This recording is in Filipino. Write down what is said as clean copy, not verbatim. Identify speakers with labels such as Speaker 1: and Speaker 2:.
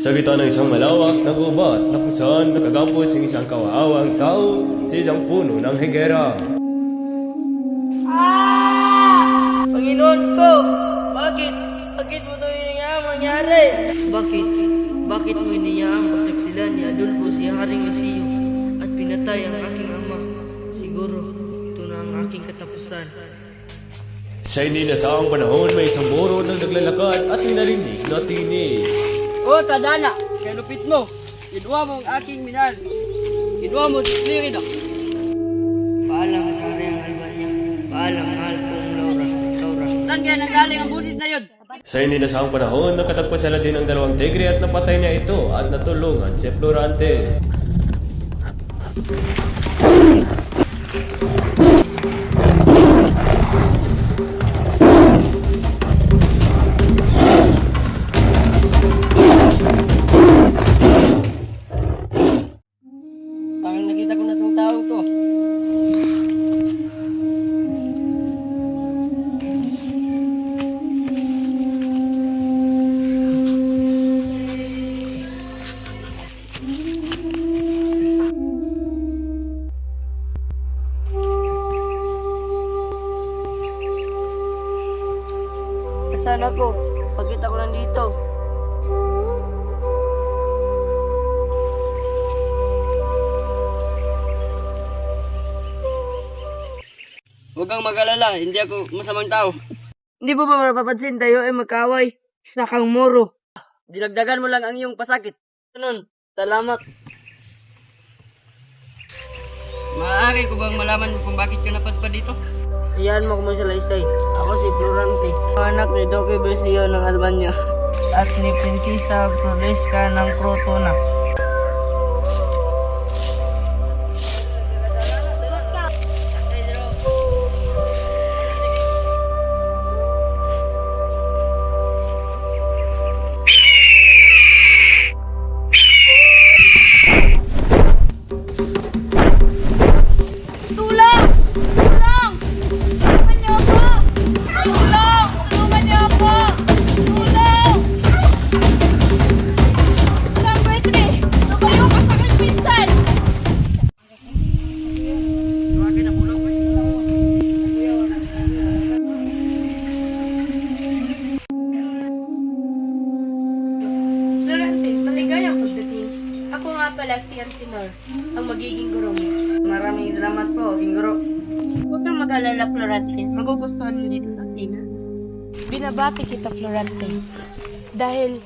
Speaker 1: Sa gitna ng isang malawak na gubat na kung saan nakagapos ang isang kawawang tao sa isang puno ng higera.
Speaker 2: Panginoon ko, bakit? Bakit mo ito mangyari? Bakit? Bakit mo iniyaang pagtaksilan ni Adolfo si Haring Lasiyo at pinatay ang aking ama? Siguro, ito na ang aking katapusan.
Speaker 1: Sa hindi nasaang panahon, may isang buro na naglalakad at minarinig na tinig.
Speaker 2: O Tadhana, kalupit mo. Kinuha mo ang aking minahal. Kinuha mo si Clérida. Paalam, Hari ang Albania. Paalam, mahal kong Laura. Saan kaya nanggaling ang busis na yun?
Speaker 1: Sa hindi nasaang panahon, nakatagpo sila din ang dalawang tigre at napatay niya ito at natulungan si Florante.
Speaker 2: Parang nakita ko na itong tao ko. Saan ako? Bakit ako nandito? Huwag kang mag-alala, hindi ako masamang tao. Hindi mo ba mapapansin tayo ay magkaway? Isa kang moro. Dinagdagan mo lang ang iyong pasakit. Ganun, salamat. Maaari ko bang malaman kung bakit ka napadpad dito? Iyan mo kung salaysay. Ako si Florante, anak ni Duque Besio ng Albania at ni Prinsesa Floresca ng Crotona.
Speaker 3: Tulong! Tulong! Tulungan niyo ako! Tulong! Tulungan niyo ako! Tulong! Number 3! Lumayo ka sa akin, pinsan!
Speaker 4: Florante, maligayang pagdating. Ako nga pala si Antinor, ang magiging guro mo.
Speaker 2: Maraming salamat po, King Guro.
Speaker 4: Huwag kang mag-alala, Florante. Magugustuhan mo dito sa Athena. Binabati kita, Florante. Dahil